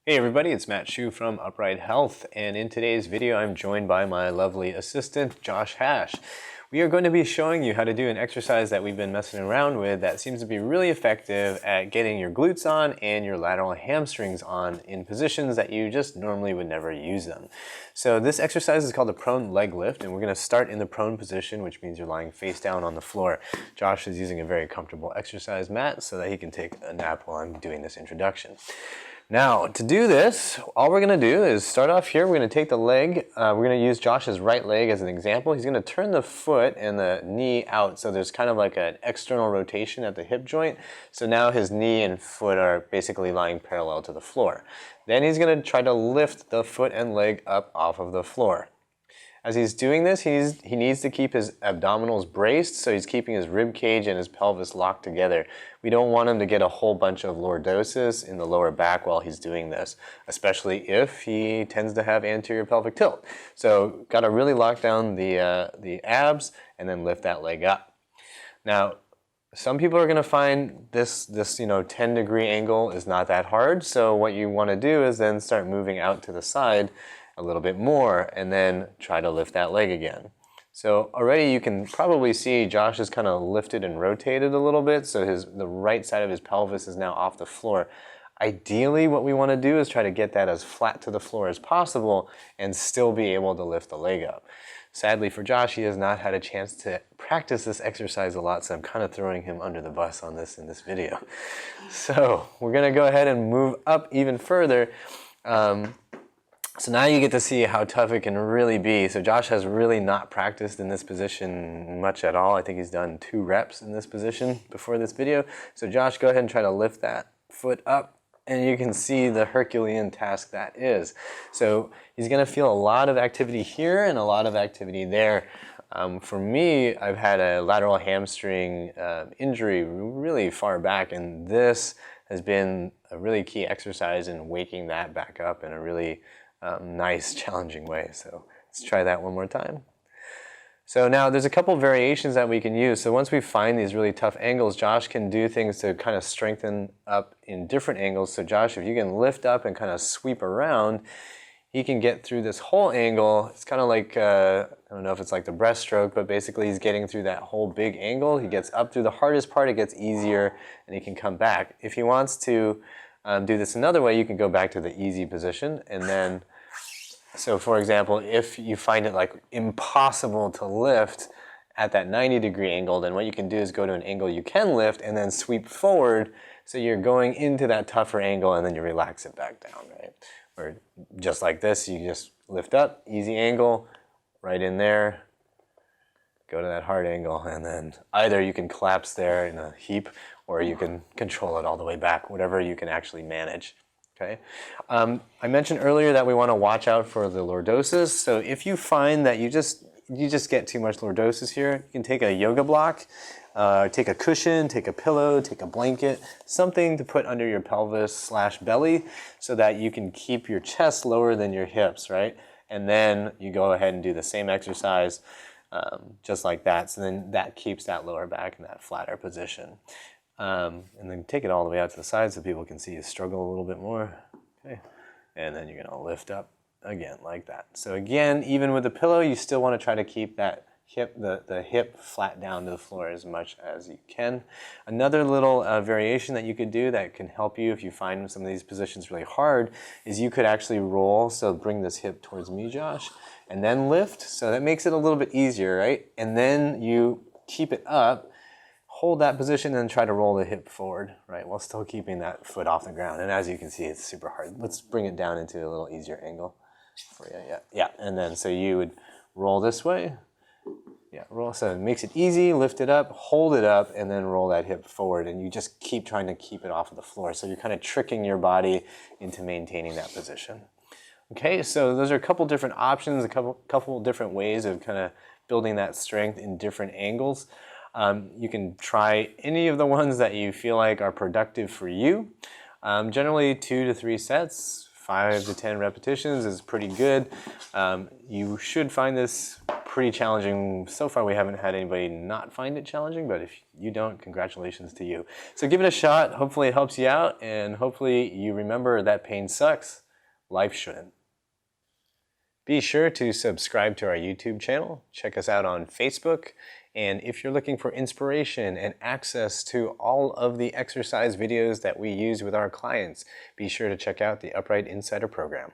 Hey everybody, it's Matt Shu from Upright Health, and in today's video I'm joined by my lovely assistant, Josh Hash. We are going to be showing you how to do an exercise that we've been messing around with that seems to be really effective at getting your glutes on and your lateral hamstrings on in positions that you just normally would never use them. So this exercise is called a prone leg lift, and we're going to start in the prone position, which means you're lying face down on the floor. Josh is using a very comfortable exercise mat so that he can take a nap while I'm doing this introduction. Now, to do this, all we're going to do is start off here. We're going to take the leg. We're going to use Josh's right leg as an example. He's going to turn the foot and the knee out, so there's kind of like an external rotation at the hip joint. So now his knee and foot are basically lying parallel to the floor. Then he's going to try to lift the foot and leg up off of the floor. As he's doing this, he needs to keep his abdominals braced, so he's keeping his rib cage and his pelvis locked together. We don't want him to get a whole bunch of lordosis in the lower back while he's doing this, especially if he tends to have anterior pelvic tilt. So got to really lock down the abs and then lift that leg up. Now, some people are going to find this 10-degree angle is not that hard, so what you want to do is then start moving out to the side a little bit more and then try to lift that leg again. So already you can probably see Josh is kind of lifted and rotated a little bit, so the right side of his pelvis is now off the floor. Ideally, what we want to do is try to get that as flat to the floor as possible and still be able to lift the leg up. Sadly for Josh, he has not had a chance to practice this exercise a lot, so I'm kind of throwing him under the bus on this in this video. So we're going to go ahead and move up even further. So now you get to see how tough it can really be. So Josh has really not practiced in this position much at all. I think he's done 2 reps in this position before this video. So Josh, go ahead and try to lift that foot up, and you can see the Herculean task that is. So he's going to feel a lot of activity here and a lot of activity there. For me, I've had a lateral hamstring injury really far back, and this has been a really key exercise in waking that back up in a really nice, challenging way. So let's try that one more time. So now there's a couple variations that we can use. So once we find these really tough angles, Josh can do things to kind of strengthen up in different angles. So Josh, if you can lift up and kind of sweep around, he can get through this whole angle. It's kind of like, I don't know if it's like the breaststroke, but basically he's getting through that whole big angle. He gets up through the hardest part, it gets easier, and he can come back. If he wants to do this another way, you can go back to the easy position, and then, so for example, if you find it like impossible to lift at that 90-degree angle, then what you can do is go to an angle you can lift and then sweep forward, so you're going into that tougher angle and then you relax it back down, right? Or just like this, you just lift up, easy angle, right in there, go to that hard angle, and then either you can collapse there in a heap or you can control it all the way back, whatever you can actually manage. Okay. I mentioned earlier that we want to watch out for the lordosis. So if you find that you just get too much lordosis here, you can take a yoga block, take a cushion, take a pillow, take a blanket, something to put under your pelvis / belly so that you can keep your chest lower than your hips, right? And then you go ahead and do the same exercise just like that. So then that keeps that lower back in that flatter position. And then take it all the way out to the side so people can see you struggle a little bit more. Okay. And then you're going to lift up again like that. So again, even with the pillow, you still want to try to keep that hip, the hip flat down to the floor as much as you can. Another little variation that you could do that can help you if you find some of these positions really hard is you could actually roll. So bring this hip towards me, Josh, and then lift. So that makes it a little bit easier, right? And then you keep it up, hold that position, and try to roll the hip forward, right, while still keeping that foot off the ground. And as you can see, it's super hard. Let's bring it down into a little easier angle for you. Yeah. And then so you would roll this way. Yeah, roll. So it makes it easy. Lift it up, hold it up, and then roll that hip forward. And you just keep trying to keep it off of the floor. So you're kind of tricking your body into maintaining that position. Okay, so those are a couple different options, a couple different ways of kind of building that strength in different angles. You can try any of the ones that you feel like are productive for you. Generally 2 to 3 sets, 5 to 10 repetitions is pretty good. You should find this pretty challenging. So far we haven't had anybody not find it challenging, but if you don't, congratulations to you. So give it a shot. Hopefully it helps you out, and hopefully you remember that pain sucks. Life shouldn't. Be sure to subscribe to our YouTube channel. Check us out on Facebook. And if you're looking for inspiration and access to all of the exercise videos that we use with our clients, be sure to check out the Upright Insider program.